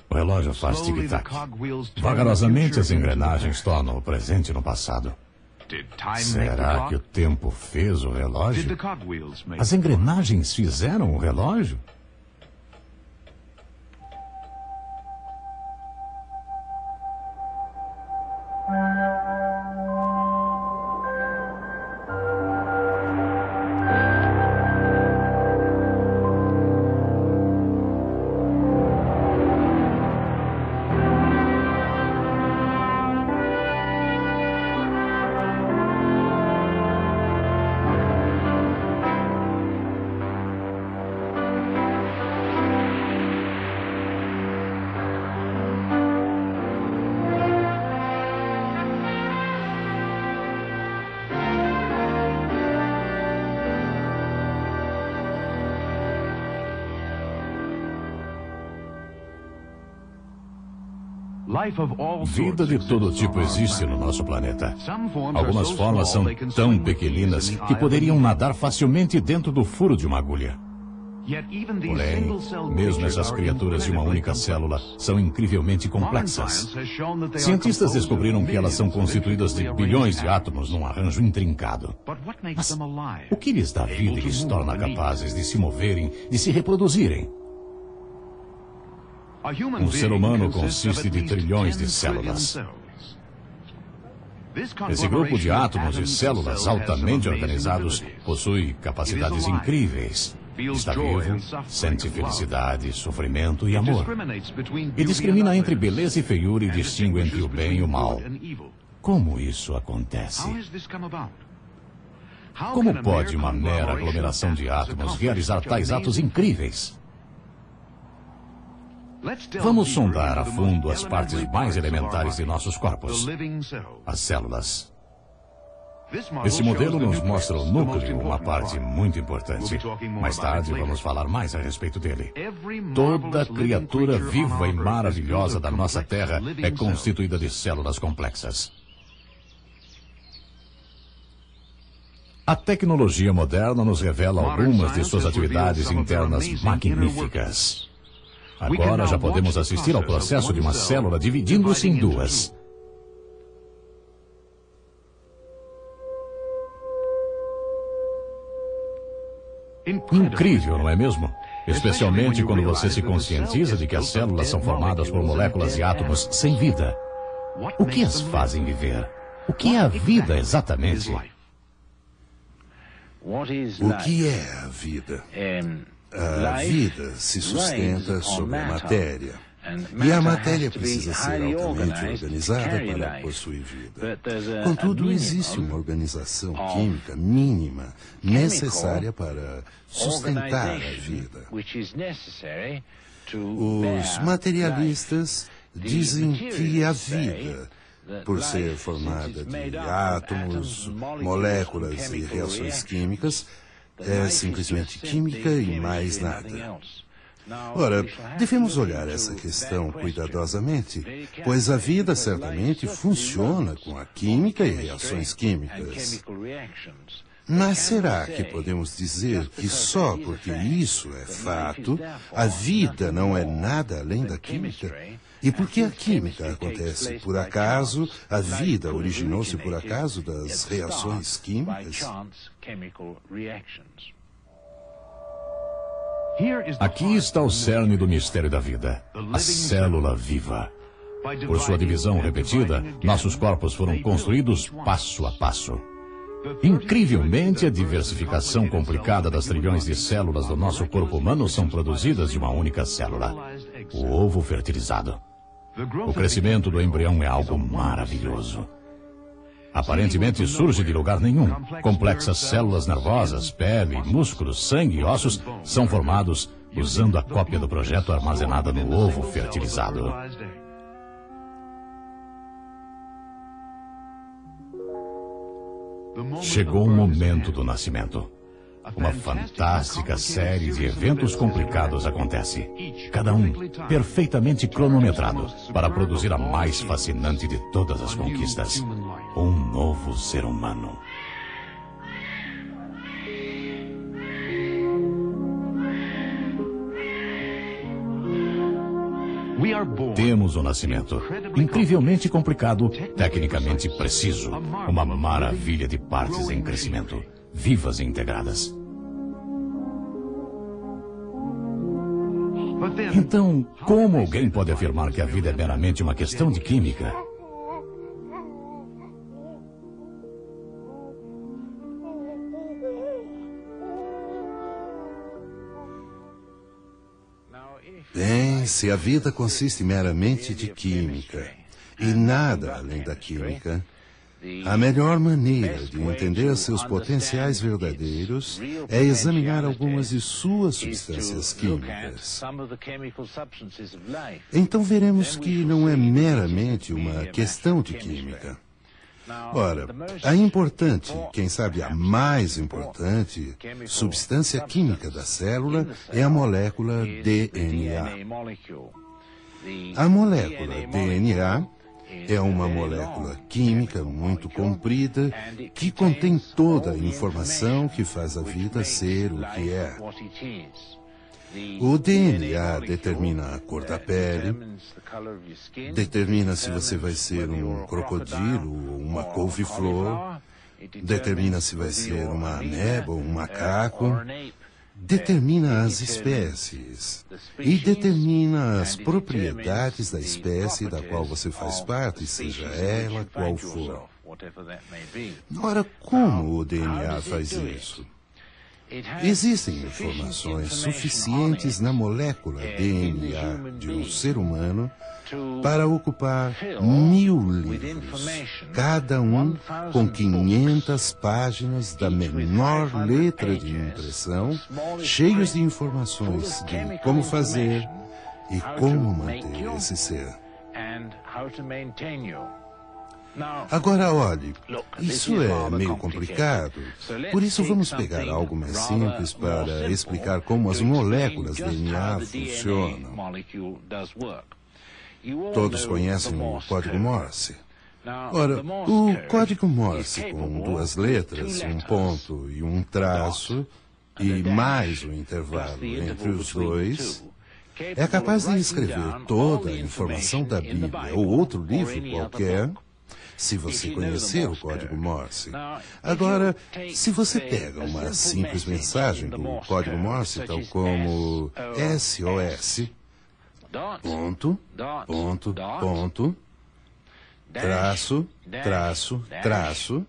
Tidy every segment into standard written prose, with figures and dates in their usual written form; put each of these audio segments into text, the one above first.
O relógio faz tic-tac. Vagarosamente, as engrenagens tornam o presente no passado. Será que o tempo fez o relógio? As engrenagens fizeram o relógio? Vida de todo tipo existe no nosso planeta. Algumas formas são tão pequeninas que poderiam nadar facilmente dentro do furo de uma agulha. Porém, mesmo essas criaturas de uma única célula são incrivelmente complexas. Cientistas descobriram que elas são constituídas de bilhões de átomos num arranjo intrincado. Mas o que lhes dá vida e lhes torna capazes de se moverem, de se reproduzirem? Um ser humano consiste de trilhões de células. Esse grupo de átomos e células altamente organizados possui capacidades incríveis. Está vivo, sente felicidade, sofrimento e amor. E discrimina entre beleza e feiura e distingue entre o bem e o mal. Como isso acontece? Como pode uma mera aglomeração de átomos realizar tais atos incríveis? Vamos sondar a fundo as partes mais elementares de nossos corpos, as células. Esse modelo nos mostra o núcleo, uma parte muito importante. Mais tarde vamos falar mais a respeito dele. Toda criatura viva e maravilhosa da nossa Terra é constituída de células complexas. A tecnologia moderna nos revela algumas de suas atividades internas magníficas. Agora já podemos assistir ao processo de uma célula dividindo-se em duas. Incrível, não é mesmo? Especialmente quando você se conscientiza de que as células são formadas por moléculas e átomos sem vida. O que as fazem viver? O que é a vida exatamente? O que é a vida? A vida se sustenta sobre a matéria. E a matéria precisa ser altamente organizada para possuir vida. Contudo, existe uma organização química mínima necessária para sustentar a vida. Os materialistas dizem que a vida, por ser formada de átomos, moléculas e reações químicas, é simplesmente química e mais nada. Ora, devemos olhar essa questão cuidadosamente, pois a vida certamente funciona com a química e reações químicas. Mas será que podemos dizer que só porque isso é fato, a vida não é nada além da química? E porque a química acontece por acaso, a vida originou-se por acaso das reações químicas? Aqui está o cerne do mistério da vida, a célula viva. Por sua divisão repetida, nossos corpos foram construídos passo a passo. Incrivelmente, a diversificação complicada das trilhões de células do nosso corpo humano são produzidas de uma única célula, o ovo fertilizado. O crescimento do embrião é algo maravilhoso. Aparentemente surge de lugar nenhum. Complexas células nervosas, pele, músculos, sangue e ossos são formados usando a cópia do projeto armazenada no ovo fertilizado. Chegou o momento do nascimento. Uma fantástica série de eventos complicados acontece. Cada um perfeitamente cronometrado para produzir a mais fascinante de todas as conquistas. Um novo ser humano. Temos um nascimento incrivelmente complicado, tecnicamente preciso, uma maravilha de partes em crescimento, vivas e integradas. Então, como alguém pode afirmar que a vida é meramente uma questão de química? Bem, se a vida consiste meramente de química e nada além da química, a melhor maneira de entender seus potenciais verdadeiros é examinar algumas de suas substâncias químicas. Então veremos que não é meramente uma questão de química. Ora, a importante, quem sabe a mais importante, substância química da célula é a molécula DNA. A molécula DNA é uma molécula química muito comprida que contém toda a informação que faz a vida ser o que é. O DNA determina a cor da pele, determina se você vai ser um crocodilo ou uma couve-flor, determina se vai ser uma ameba ou um macaco, determina as espécies e determina as propriedades da espécie da qual você faz parte, seja ela qual for. Ora, como o DNA faz isso? Existem informações suficientes na molécula DNA de um ser humano para ocupar 1000 livros, cada um com 500 páginas da menor letra de impressão, cheios de informações de como fazer e como manter esse ser. Agora, olhe, isso é meio complicado, por isso vamos pegar algo mais simples para explicar como as moléculas DNA funcionam. Todos conhecem o código Morse. Ora, o código Morse, com 2 letras, um ponto e um traço, e mais um intervalo entre os dois, é capaz de escrever toda a informação da Bíblia ou outro livro qualquer, se você conhecer o código Morse. Agora, se você pega uma simples mensagem do código Morse, tal como SOS, ponto, ponto, ponto, traço, traço, traço,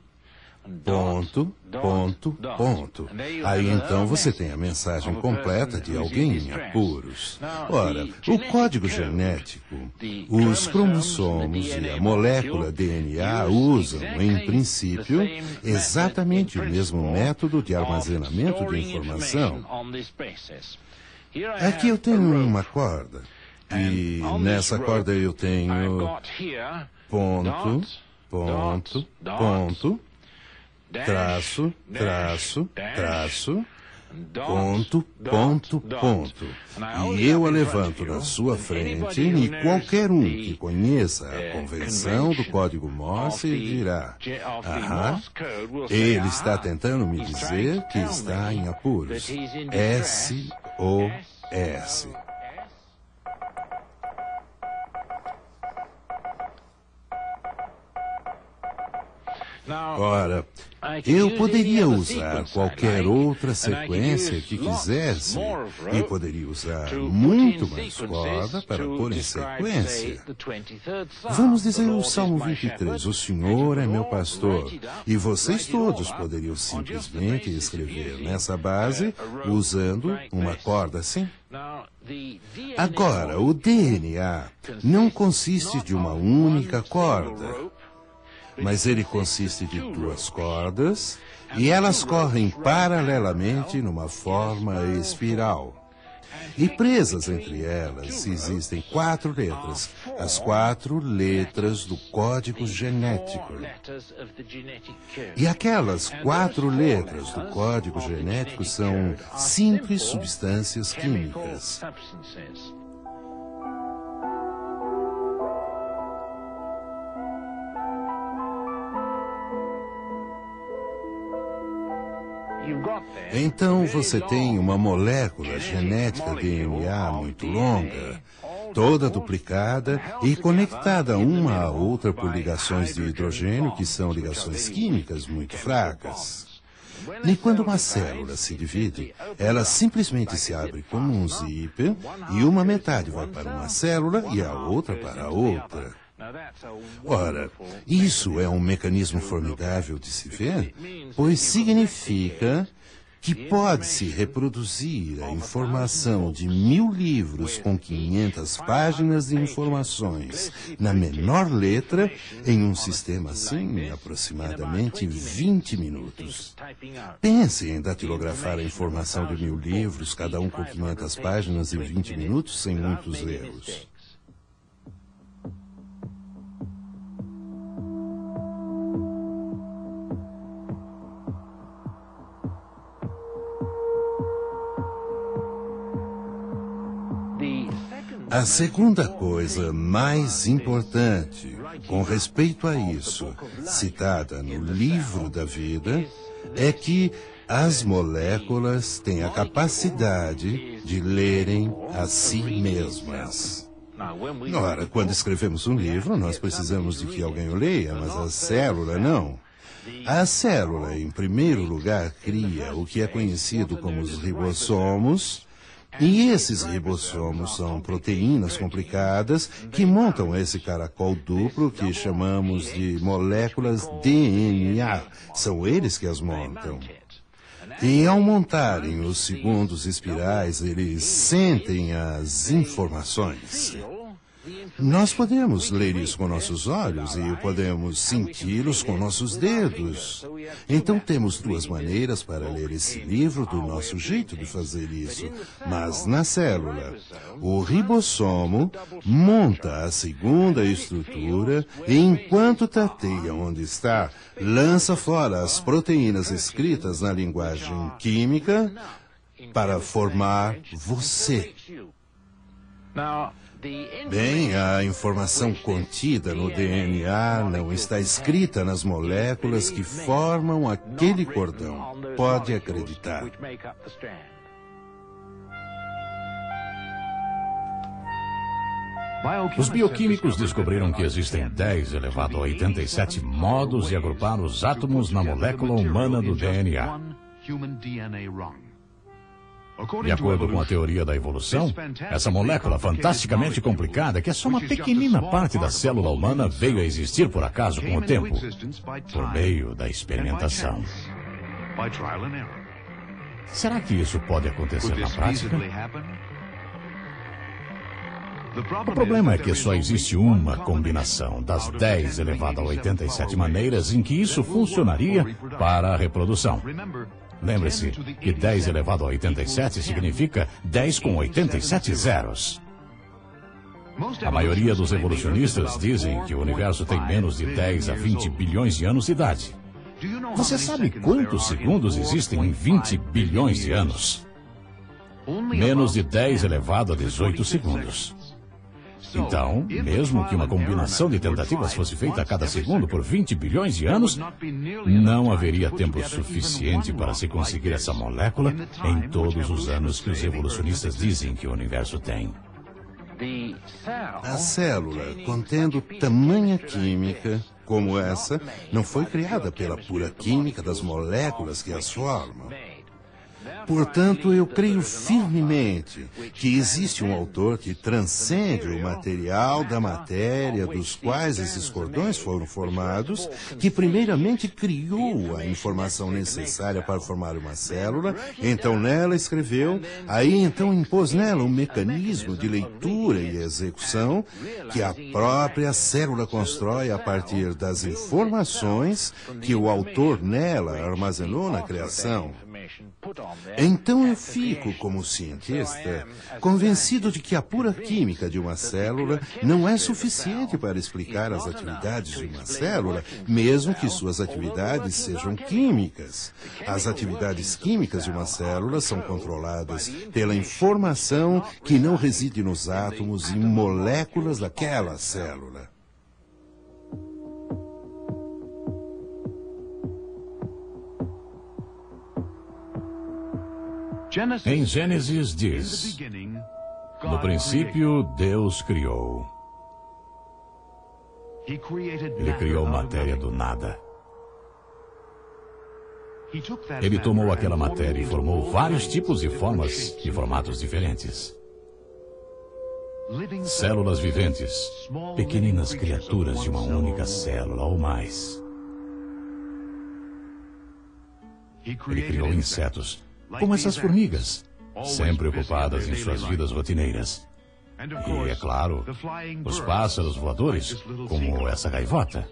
ponto, ponto, ponto. Aí então você tem a mensagem completa de alguém em apuros. Ora, o código genético, os cromossomos e a molécula DNA usam, em princípio, exatamente o mesmo método de armazenamento de informação. Aqui eu tenho uma corda, e nessa corda eu tenho ponto, ponto, ponto, traço, traço, traço, ponto, ponto, ponto. E eu a levanto na sua frente e qualquer um que conheça a convenção do código Morse dirá: aham, ele está tentando me dizer que está em apuros. SOS. Ora, eu poderia usar qualquer outra sequência que quisesse e poderia usar muito mais corda para pôr em sequência. Vamos dizer o Salmo 23, o Senhor é meu pastor, e vocês todos poderiam simplesmente escrever nessa base usando uma corda assim. Agora, o DNA não consiste de uma única corda, mas ele consiste de 2 cordas e elas correm paralelamente numa forma espiral. E presas entre elas existem 4 letras, as 4 letras do código genético. E aquelas 4 letras do código genético são simples substâncias químicas. Então você tem uma molécula genética DNA muito longa, toda duplicada e conectada uma à outra por ligações de hidrogênio, que são ligações químicas muito fracas. E quando uma célula se divide, ela simplesmente se abre como um zíper e uma metade vai para uma célula e a outra para a outra. Ora, isso é um mecanismo formidável de se ver, pois significa que pode-se reproduzir a informação de 1000 livros com 500 páginas de informações na menor letra em um sistema assim em aproximadamente 20 minutos. Pense em datilografar a informação de 1000 livros, cada um com 500 páginas em 20 minutos, sem muitos erros. A segunda coisa mais importante com respeito a isso, citada no livro da vida, é que as moléculas têm a capacidade de lerem a si mesmas. Ora, quando escrevemos um livro, nós precisamos de que alguém o leia, mas a célula não. A célula, em primeiro lugar, cria o que é conhecido como os ribossomos. E esses ribossomos são proteínas complicadas que montam esse caracol duplo que chamamos de moléculas DNA. São eles que as montam. E ao montarem os segundos espirais, eles sentem as informações. Nós podemos ler isso com nossos olhos e podemos senti-los com nossos dedos. Então temos duas maneiras para ler esse livro do nosso jeito de fazer isso. Mas na célula, o ribossomo monta a segunda estrutura e enquanto tateia onde está, lança fora as proteínas escritas na linguagem química para formar você. Bem, a informação contida no DNA não está escrita nas moléculas que formam aquele cordão. Pode acreditar. Os bioquímicos descobriram que existem 10 elevado a 87 modos de agrupar os átomos na molécula humana do DNA. De acordo com a teoria da evolução, essa molécula fantasticamente complicada, que é só uma pequenina parte da célula humana, veio a existir por acaso com o tempo, por meio da experimentação. Será que isso pode acontecer na prática? O problema é que só existe uma combinação das 10 elevado a 87 maneiras em que isso funcionaria para a reprodução. Lembre-se que 10 elevado a 87 significa 10 com 87 zeros. A maioria dos evolucionistas dizem que o universo tem menos de 10 a 20 bilhões de anos de idade. Você sabe quantos segundos existem em 20 bilhões de anos? Menos de 10 elevado a 18 segundos. Então, mesmo que uma combinação de tentativas fosse feita a cada segundo por 20 bilhões de anos, não haveria tempo suficiente para se conseguir essa molécula em todos os anos que os evolucionistas dizem que o universo tem. A célula, contendo tamanha química como essa, não foi criada pela pura química das moléculas que as formam. Portanto, eu creio firmemente que existe um autor que transcende o material da matéria dos quais esses cordões foram formados, que primeiramente criou a informação necessária para formar uma célula, então nela escreveu, aí então impôs nela um mecanismo de leitura e execução que a própria célula constrói a partir das informações que o autor nela armazenou na criação. Então eu fico, como cientista, convencido de que a pura química de uma célula não é suficiente para explicar as atividades de uma célula, mesmo que suas atividades sejam químicas. As atividades químicas de uma célula são controladas pela informação que não reside nos átomos e moléculas daquela célula. Em Gênesis diz: No princípio, Deus criou. Ele criou matéria do nada. Ele tomou aquela matéria e formou vários tipos e formas e formatos diferentes. Células viventes, pequeninas criaturas de uma única célula ou mais. Ele criou insetos, como essas formigas, sempre ocupadas em suas vidas rotineiras. E, é claro, os pássaros voadores, como essa gaivota.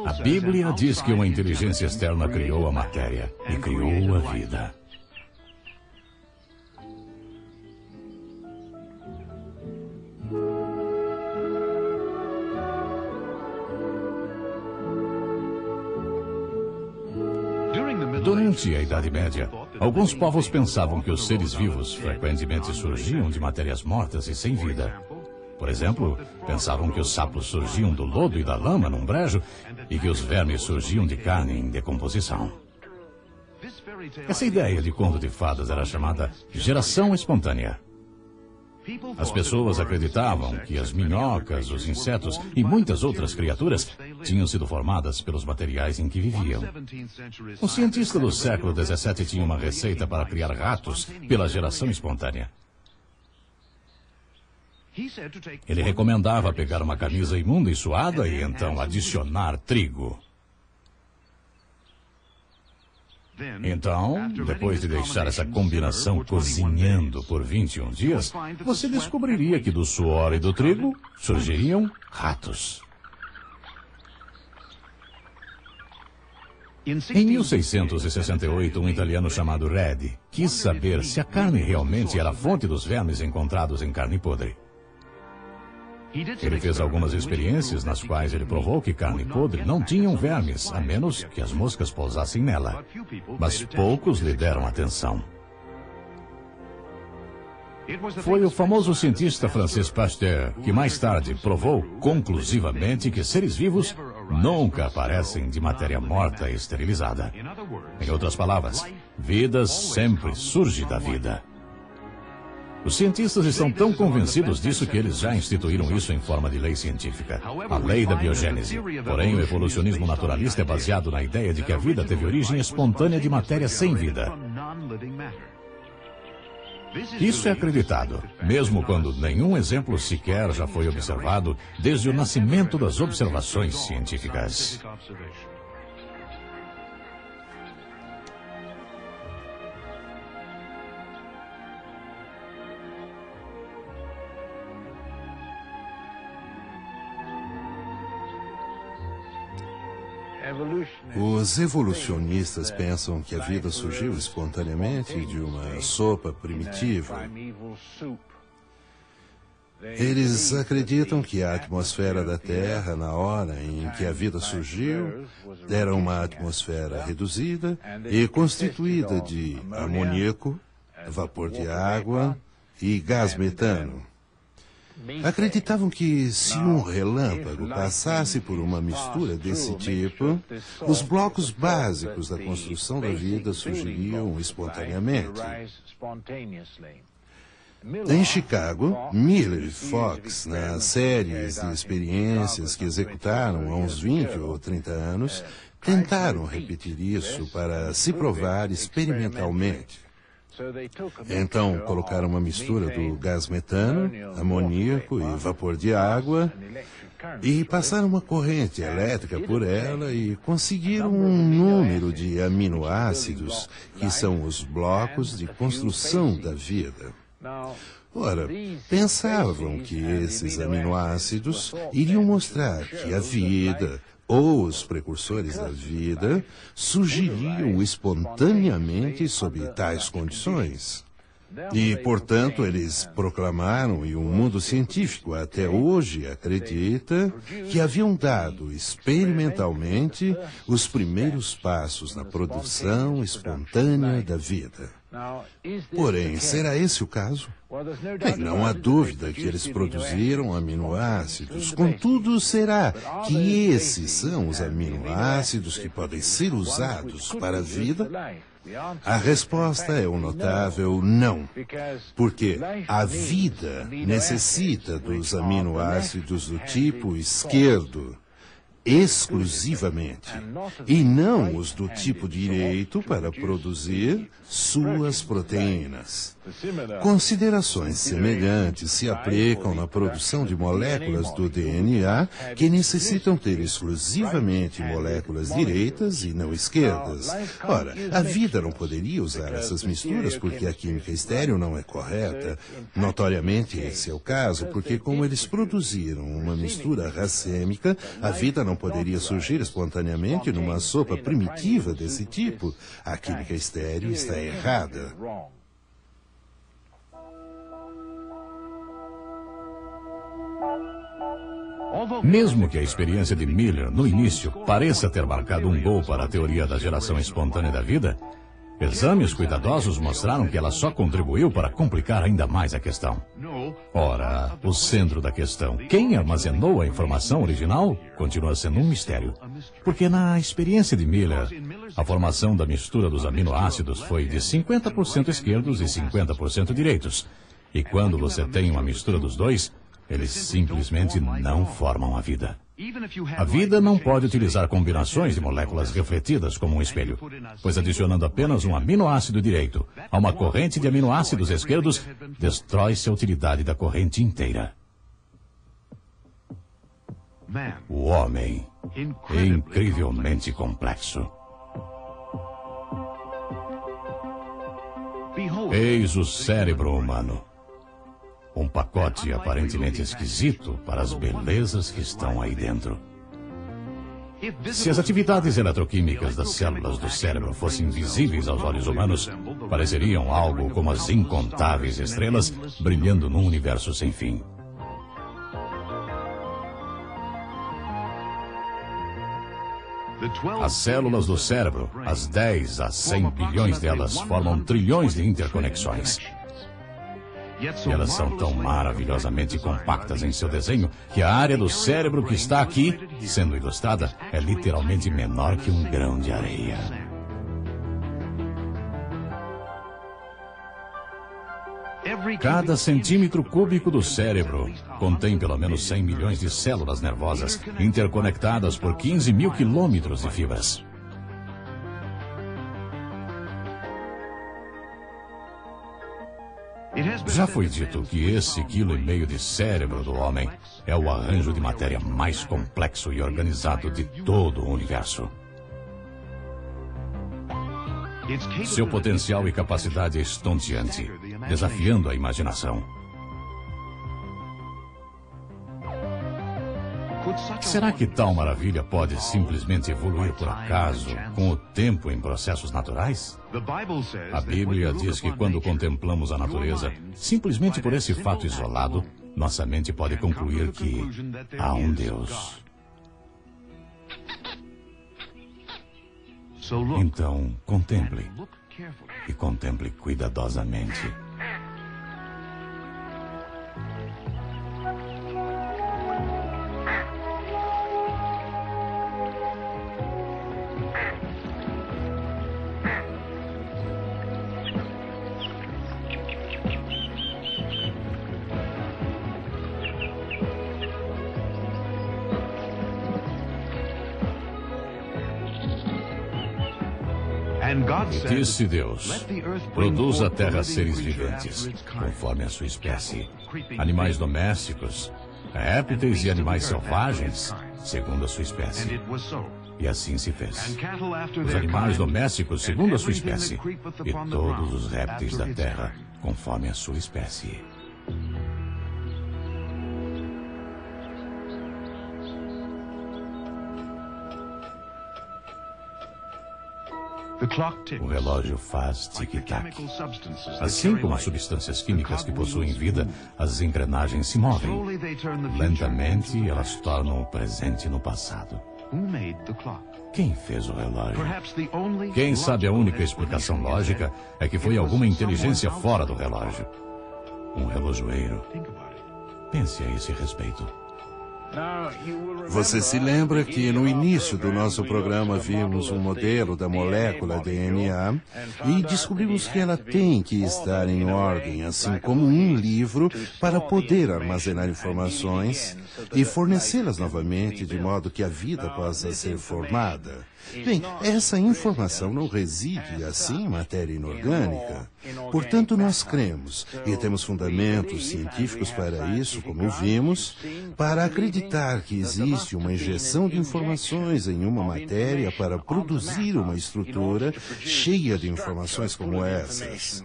A Bíblia diz que uma inteligência externa criou a matéria e criou a vida. Durante a Idade Média, alguns povos pensavam que os seres vivos frequentemente surgiam de matérias mortas e sem vida. Por exemplo, pensavam que os sapos surgiam do lodo e da lama num brejo e que os vermes surgiam de carne em decomposição. Essa ideia de conto de fadas era chamada geração espontânea. As pessoas acreditavam que as minhocas, os insetos e muitas outras criaturas tinham sido formadas pelos materiais em que viviam. Um cientista do século XVII tinha uma receita para criar ratos pela geração espontânea. Ele recomendava pegar uma camisa imunda e suada e então adicionar trigo. Então, depois de deixar essa combinação cozinhando por 21 dias, você descobriria que do suor e do trigo surgiriam ratos. Em 1668, um italiano chamado Redi quis saber se a carne realmente era a fonte dos vermes encontrados em carne podre. Ele fez algumas experiências nas quais ele provou que carne podre não tinha vermes, a menos que as moscas pousassem nela. Mas poucos lhe deram atenção. Foi o famoso cientista francês Pasteur que mais tarde provou conclusivamente que seres vivos nunca aparecem de matéria morta e esterilizada. Em outras palavras, vida sempre surge da vida. Os cientistas estão tão convencidos disso que eles já instituíram isso em forma de lei científica, a lei da biogênese. Porém, o evolucionismo naturalista é baseado na ideia de que a vida teve origem espontânea de matéria sem vida. Isso é acreditado, mesmo quando nenhum exemplo sequer já foi observado desde o nascimento das observações científicas. Os evolucionistas pensam que a vida surgiu espontaneamente de uma sopa primitiva. Eles acreditam que a atmosfera da Terra, na hora em que a vida surgiu, era uma atmosfera reduzida e constituída de amoníaco, vapor de água e gás metano. Acreditavam que se um relâmpago passasse por uma mistura desse tipo, os blocos básicos da construção da vida surgiriam espontaneamente. Em Chicago, Miller e Fox, nas séries de experiências que executaram há uns 20 ou 30 anos, tentaram repetir isso para se provar experimentalmente. Então, colocaram uma mistura do gás metano, amoníaco e vapor de água e passaram uma corrente elétrica por ela e conseguiram um número de aminoácidos que são os blocos de construção da vida. Ora, pensavam que esses aminoácidos iriam mostrar que a vida, ou os precursores da vida, surgiriam espontaneamente sob tais condições. E, portanto, eles proclamaram, e o mundo científico até hoje acredita, que haviam dado experimentalmente os primeiros passos na produção espontânea da vida. Porém, será esse o caso? Bem, não há dúvida que eles produziram aminoácidos. Contudo, será que esses são os aminoácidos que podem ser usados para a vida? A resposta é um notável não, porque a vida necessita dos aminoácidos do tipo esquerdo exclusivamente, e não os do tipo direito para produzir suas proteínas. Considerações semelhantes se aplicam na produção de moléculas do DNA que necessitam ter exclusivamente moléculas direitas e não esquerdas. Ora, a vida não poderia usar essas misturas porque a química estéril não é correta. Notoriamente esse é o caso, porque como eles produziram uma mistura racêmica, a vida não poderia surgir espontaneamente numa sopa primitiva desse tipo. A química estéril está errada. Mesmo que a experiência de Miller, no início, pareça ter marcado um gol para a teoria da geração espontânea da vida, exames cuidadosos mostraram que ela só contribuiu para complicar ainda mais a questão. Ora, o centro da questão, quem armazenou a informação original, continua sendo um mistério. Porque na experiência de Miller, a formação da mistura dos aminoácidos foi de 50% esquerdos e 50% direitos. E quando você tem uma mistura dos dois, eles simplesmente não formam a vida. A vida não pode utilizar combinações de moléculas refletidas como um espelho, pois adicionando apenas um aminoácido direito a uma corrente de aminoácidos esquerdos, destrói-se a utilidade da corrente inteira. O homem é incrivelmente complexo. Eis o cérebro humano. Um pacote aparentemente esquisito para as belezas que estão aí dentro. Se as atividades eletroquímicas das células do cérebro fossem visíveis aos olhos humanos, pareceriam algo como as incontáveis estrelas brilhando num universo sem fim. As células do cérebro, as 10 a 100 bilhões delas, formam trilhões de interconexões. E elas são tão maravilhosamente compactas em seu desenho que a área do cérebro que está aqui, sendo ilustrada, é literalmente menor que um grão de areia. Cada centímetro cúbico do cérebro contém pelo menos 100 milhões de células nervosas interconectadas por 15 mil quilômetros de fibras. Já foi dito que esse 1,5 quilo de cérebro do homem é o arranjo de matéria mais complexo e organizado de todo o universo. Seu potencial e capacidade é estonteante, desafiando a imaginação. Será que tal maravilha pode simplesmente evoluir por acaso, com o tempo em processos naturais? A Bíblia diz que quando contemplamos a natureza, simplesmente por esse fato isolado, nossa mente pode concluir que há um Deus. Então, contemple. E contemple cuidadosamente. E disse Deus, produza a terra seres viventes, conforme a sua espécie, animais domésticos, répteis e animais selvagens, segundo a sua espécie. E assim se fez. Os animais domésticos, segundo a sua espécie, e todos os répteis da terra, conforme a sua espécie. O relógio faz tic-tac. Assim como as substâncias químicas que possuem vida, as engrenagens se movem. Lentamente, elas tornam o presente no passado. Quem fez o relógio? Quem sabe a única explicação lógica é que foi alguma inteligência fora do relógio. Um relojoeiro. Pense a esse respeito. Você se lembra que no início do nosso programa vimos um modelo da molécula DNA e descobrimos que ela tem que estar em ordem, assim como um livro, para poder armazenar informações e fornecê-las novamente de modo que a vida possa ser formada. Bem, essa informação não reside assim em matéria inorgânica. Portanto, nós cremos, e temos fundamentos científicos para isso, como vimos, para acreditar que existe uma injeção de informações em uma matéria para produzir uma estrutura cheia de informações como essas.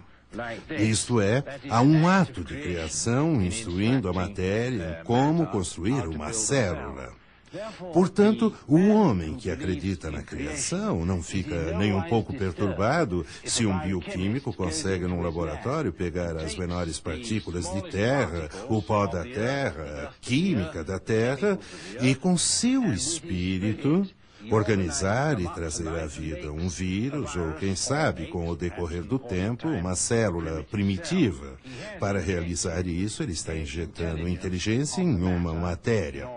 Isto é, há um ato de criação instruindo a matéria em como construir uma célula. Portanto, o homem que acredita na criação não fica nem um pouco perturbado se um bioquímico consegue num laboratório pegar as menores partículas de terra, o pó da terra, a química da terra e com seu espírito organizar e trazer à vida um vírus ou, quem sabe, com o decorrer do tempo, uma célula primitiva. Para realizar isso, ele está injetando inteligência em uma matéria.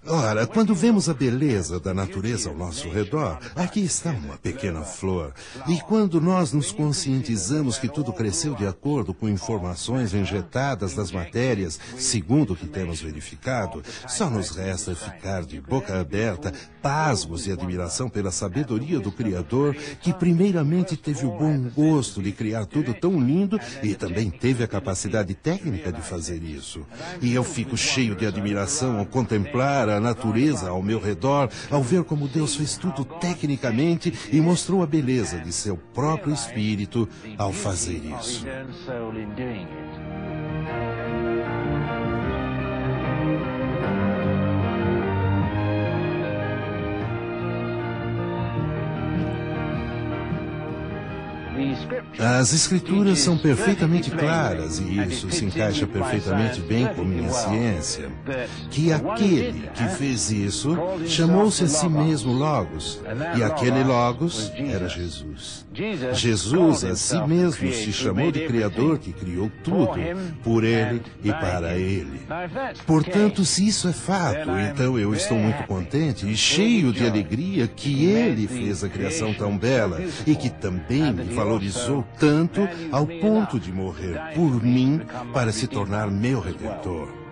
Ora, quando vemos a beleza da natureza ao nosso redor, aqui está uma pequena flor. E quando nós nos conscientizamos que tudo cresceu de acordo com informações injetadas das matérias, segundo o que temos verificado, só nos resta ficar de boca aberta, pasmos e admiração pela sabedoria do Criador, que primeiramente teve o bom gosto de criar tudo tão lindo e também teve a capacidade técnica de fazer isso. E eu fico cheio de admiração ao contemplar a natureza ao meu redor, ao ver como Deus fez tudo tecnicamente e mostrou a beleza de seu próprio espírito ao fazer isso. As Escrituras são perfeitamente claras, e isso se encaixa perfeitamente bem com minha ciência, que aquele que fez isso chamou-se a si mesmo Logos, e aquele Logos era Jesus. Jesus a si mesmo se chamou de Criador, que criou tudo, por Ele e para Ele. Portanto, se isso é fato, então eu estou muito contente e cheio de alegria que Ele fez a criação tão bela e que também me valorizou tanto ao ponto de morrer por mim para se tornar meu Redentor.